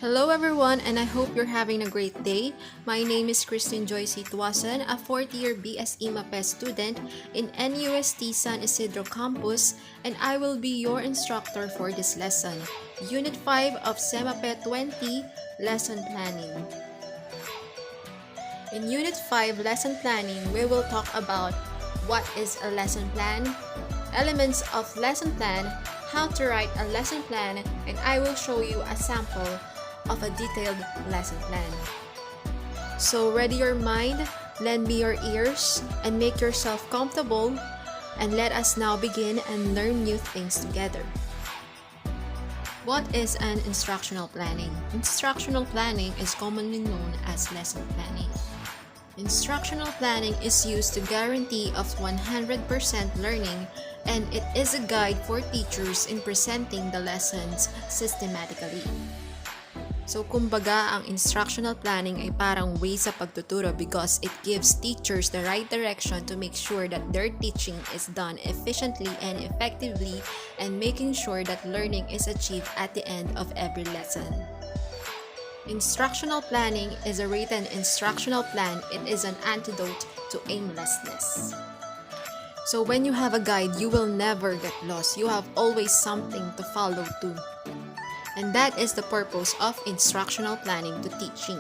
Hello everyone, and I hope you're having a great day. My name is Christine Joyce Tuasan, a 4th year BS Semapeh student in NEUST San Isidro campus, and I will be your instructor for this lesson, Unit 5 of Semapeh 20, Lesson Planning. In Unit 5 Lesson Planning, we will talk about what is a lesson plan, elements of lesson plan, how to write a lesson plan, and I will show you a sample of a detailed lesson plan. So ready your mind, lend me your ears, and make yourself comfortable, and let us now begin and learn new things together. What is an instructional planning? Instructional planning is commonly known as lesson planning. Instructional planning is used to guarantee of 100% learning, and it is a guide for teachers in presenting the lessons systematically. So, kumbaga, ang instructional planning ay parang way sa pagtuturo because it gives teachers the right direction to make sure that their teaching is done efficiently and effectively, and making sure that learning is achieved at the end of every lesson. Instructional planning is a written instructional plan. It is an antidote to aimlessness. So when you have a guide, you will never get lost. You have always something to follow to. And that is the purpose of instructional planning to teaching.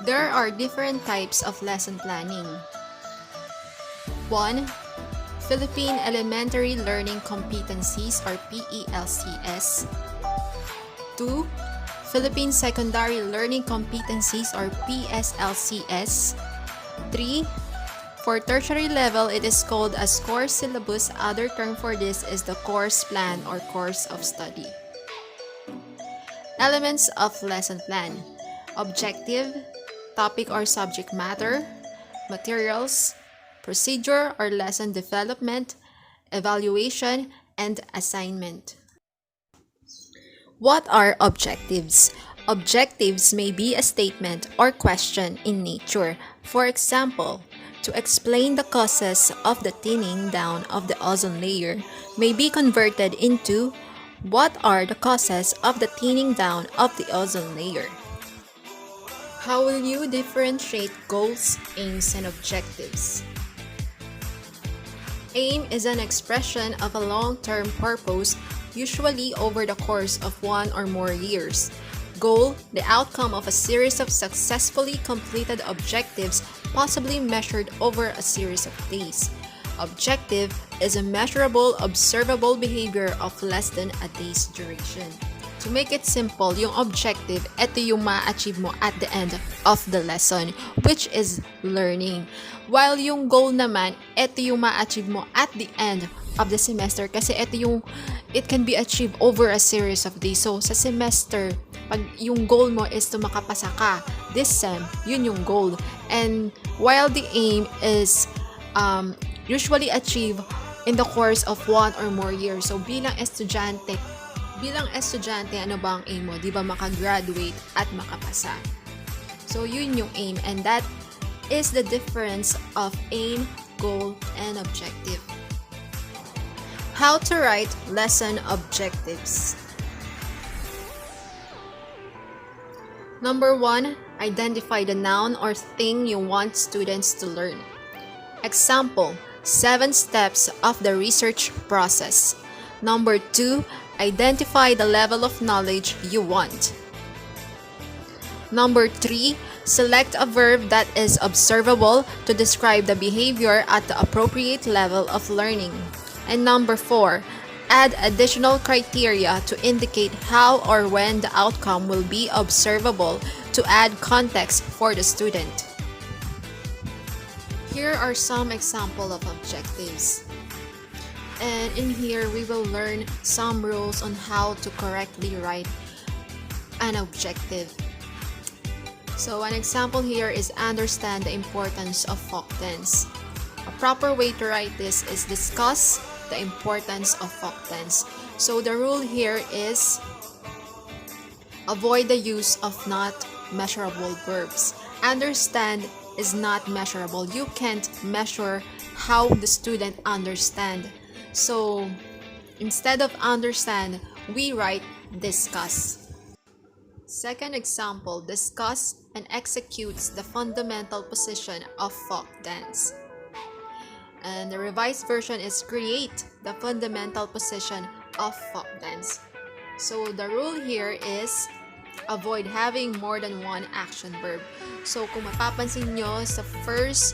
There are different types of lesson planning. 1. Philippine Elementary Learning Competencies or PELCS. 2. Philippine Secondary Learning Competencies or PSLCS. 3. For tertiary level, it is called as course syllabus. Other term for this is the course plan or course of study. Elements of lesson plan: objective, topic or subject matter, materials, procedure or lesson development, evaluation, and assignment. What are objectives? Objectives may be a statement or question in nature. For example, to explain the causes of the thinning down of the ozone layer may be converted into what are the causes of the thinning down of the ozone layer? How will you differentiate goals, aims, and objectives? Aim is an expression of a long-term purpose, usually over the course of 1 or more years. Goal, the outcome of a series of successfully completed objectives, possibly measured over a series of days. Objective is a measurable, observable behavior of less than a day's duration. To make it simple, yung objective, ito yung ma-achieve mo at the end of the lesson, which is learning. While yung goal naman, ito yung ma-achieve mo at the end of the semester kasi ito yung it can be achieved over a series of days. So, sa semester, pag yung goal mo is to makapasa ka, this sem, yun yung goal. And while the aim is usually achieved in the course of 1 or more years. So, bilang estudyante, ano ba ang aim mo? Di ba makagraduate at makapasa? So, yun yung aim. And that is the difference of aim, goal, and objective. How to write lesson objectives. Number 1, identify the noun or thing you want students to learn. Example, 7 steps of the research process. Number 2, identify the level of knowledge you want. Number 3, select a verb that is observable to describe the behavior at the appropriate level of learning. And number 4, add additional criteria to indicate how or when the outcome will be observable to add context for the student. Here are some examples of objectives. And in here, we will learn some rules on how to correctly write an objective. So an example here is understand the importance of folk tense. A proper way to write this is discuss the importance of folk tense. So the rule here is avoid the use of not measurable verbs. Understand is not measurable. You can't measure how the student understand. So instead of understand, we write discuss. Second example, discuss and executes the fundamental position of folk dance. And the revised version is create the fundamental position of folk dance. So the rule here is avoid having more than one action verb. So kung mapapansin nyo, sa first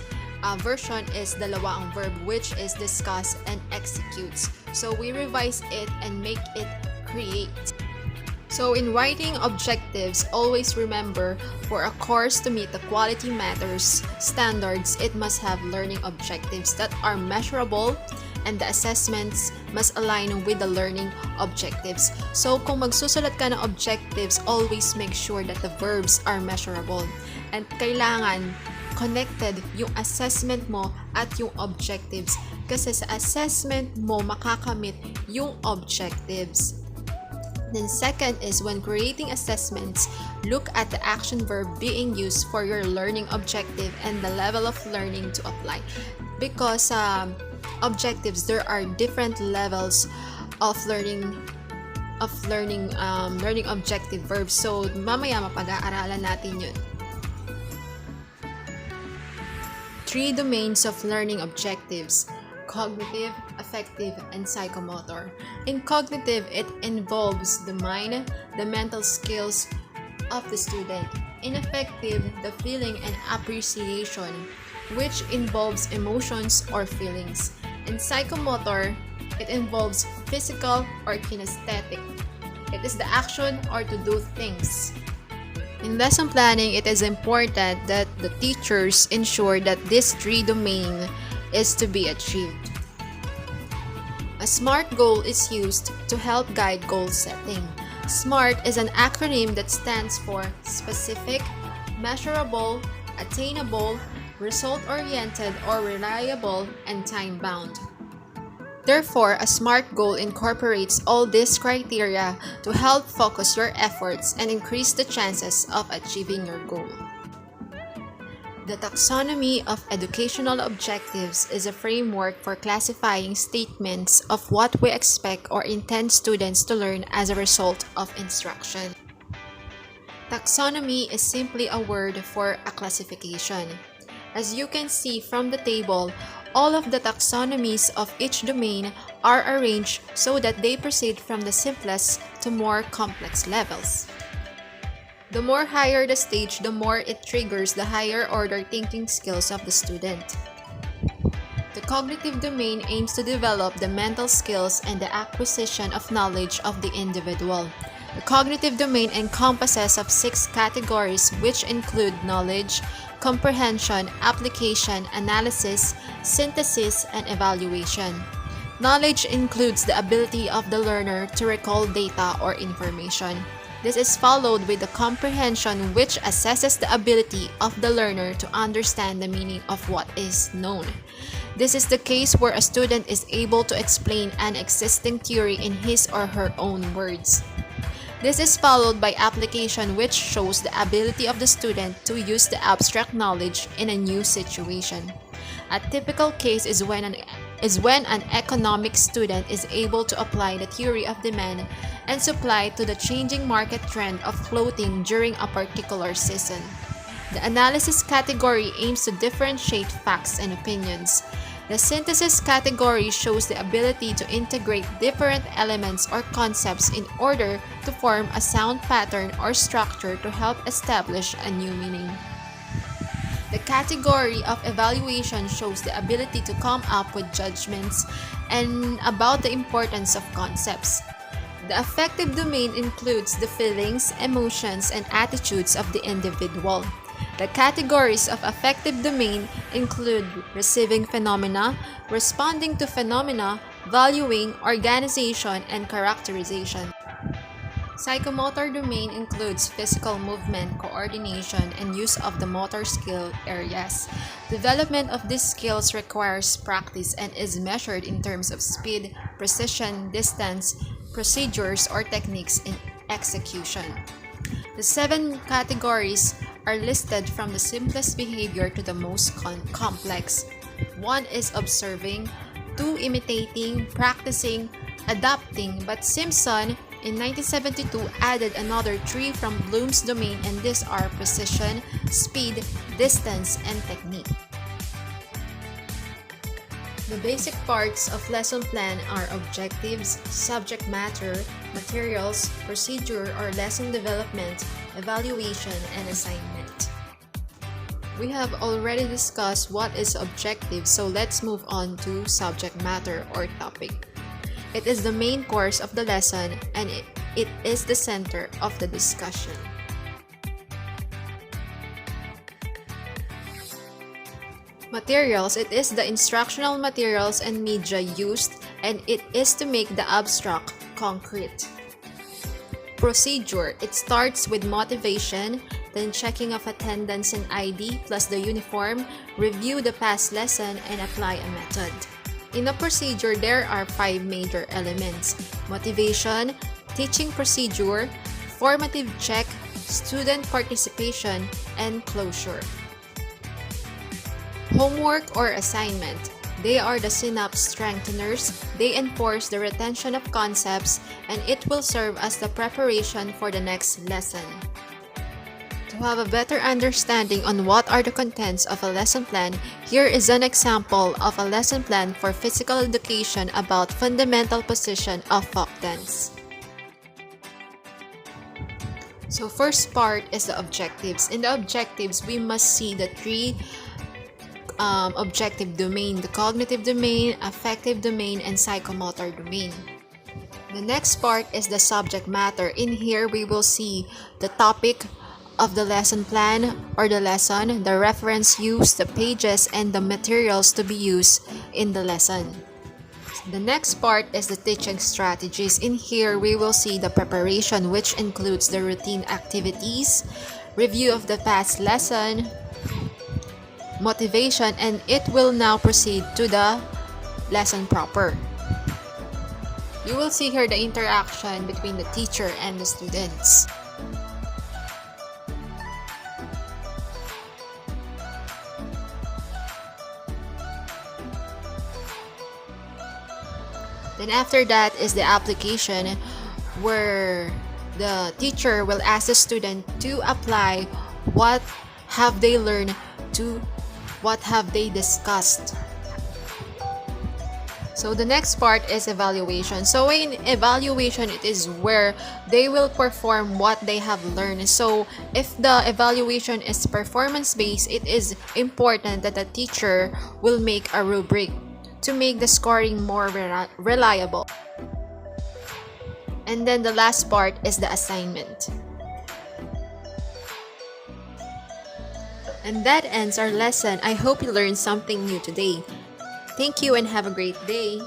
version is dalawa ang verb, which is discuss and executes. So we revise it and make it create. So in writing objectives, always remember, for a course to meet the quality matters standards, it must have learning objectives that are measurable, and the assessments must align with the learning objectives. So kung magsusulat ka ng objectives, always make sure that the verbs are measurable. And kailangan connected yung assessment mo at yung objectives. Kasi sa assessment mo, makakamit yung objectives. Then second is when creating assessments, look at the action verb being used for your learning objective and the level of learning to apply. Because objectives, there are different levels of learning objective verbs. So mamaya mapag-aaralan natin yun. 3 domains of learning objectives: cognitive, affective, and psychomotor. In cognitive, it involves the mind, the mental skills of the student. In affective, the feeling and appreciation, which involves emotions or feelings. In psychomotor, it involves physical or kinesthetic. It is the action or to do things. In lesson planning, it is important that the teachers ensure that this 3 domain is to be achieved. A SMART goal is used to help guide goal setting. SMART is an acronym that stands for specific, measurable, attainable, result-oriented or reliable, and time-bound. Therefore, a SMART goal incorporates all these criteria to help focus your efforts and increase the chances of achieving your goal. The taxonomy of educational objectives is a framework for classifying statements of what we expect or intend students to learn as a result of instruction. Taxonomy is simply a word for a classification. As you can see from the table, all of the taxonomies of each domain are arranged so that they proceed from the simplest to more complex levels. The more higher the stage, the more it triggers the higher order thinking skills of the student. The cognitive domain aims to develop the mental skills and the acquisition of knowledge of the individual. The cognitive domain encompasses of 6 categories, which include knowledge, comprehension, application, analysis, synthesis, and evaluation. Knowledge includes the ability of the learner to recall data or information. This is followed with the comprehension, which assesses the ability of the learner to understand the meaning of what is known. This is the case where a student is able to explain an existing theory in his or her own words. This is followed by application, which shows the ability of the student to use the abstract knowledge in a new situation. A typical case is when an economic student is able to apply the theory of demand and supply to the changing market trend of clothing during a particular season. The analysis category aims to differentiate facts and opinions. The synthesis category shows the ability to integrate different elements or concepts in order to form a sound pattern or structure to help establish a new meaning. The category of evaluation shows the ability to come up with judgments and about the importance of concepts. The affective domain includes the feelings, emotions, and attitudes of the individual. The categories of affective domain include receiving phenomena, responding to phenomena, valuing, organization, and characterization. Psychomotor domain includes physical movement, coordination, and use of the motor skill areas. Development of these skills requires practice and is measured in terms of speed, precision, distance, procedures, or techniques in execution. The 7 categories are listed from the simplest behavior to the most complex. 1 is observing, 2 imitating, practicing, adapting, but Simpson in 1972 added another 3 from Bloom's domain, and these are precision, speed, distance, and technique. The basic parts of lesson plan are objectives, subject matter, materials, procedure or lesson development, evaluation, and assignment. We have already discussed what is objective, so let's move on to subject matter or topic. It is the main course of the lesson and it is the center of the discussion. Materials, it is the instructional materials and media used, and it is to make the abstract concrete. Procedure, it starts with motivation, then checking of attendance and ID plus the uniform, review the past lesson, and apply a method. In a procedure, there are 5 major elements: motivation, teaching procedure, formative check, student participation, and closure. Homework or assignment. They are the synapse strengtheners. They enforce the retention of concepts, and it will serve as the preparation for the next lesson. To have a better understanding on what are the contents of a lesson plan, here is an example of a lesson plan for physical education about fundamental position of folk dance. So first part is the objectives. In the objectives, we must see the 3 objective domain: the cognitive domain, affective domain, and psychomotor domain. The next part is the subject matter. In here, we will see the topic of the lesson plan or the lesson, the reference used, the pages, and the materials to be used in the lesson. The next part is the teaching strategies. In here, we will see the preparation, which includes the routine activities, review of the past lesson, motivation, and it will now proceed to the lesson proper. You will see here the interaction between the teacher and the students. Then after that is the application, where the teacher will ask the student to apply what have they learned to what have they discussed. So the next part is evaluation. So in evaluation, it is where they will perform what they have learned. So if the evaluation is performance-based, it is important that the teacher will make a rubric to make the scoring more reliable. And then the last part is the assignment. And that ends our lesson. I hope you learned something new today. Thank you and have a great day.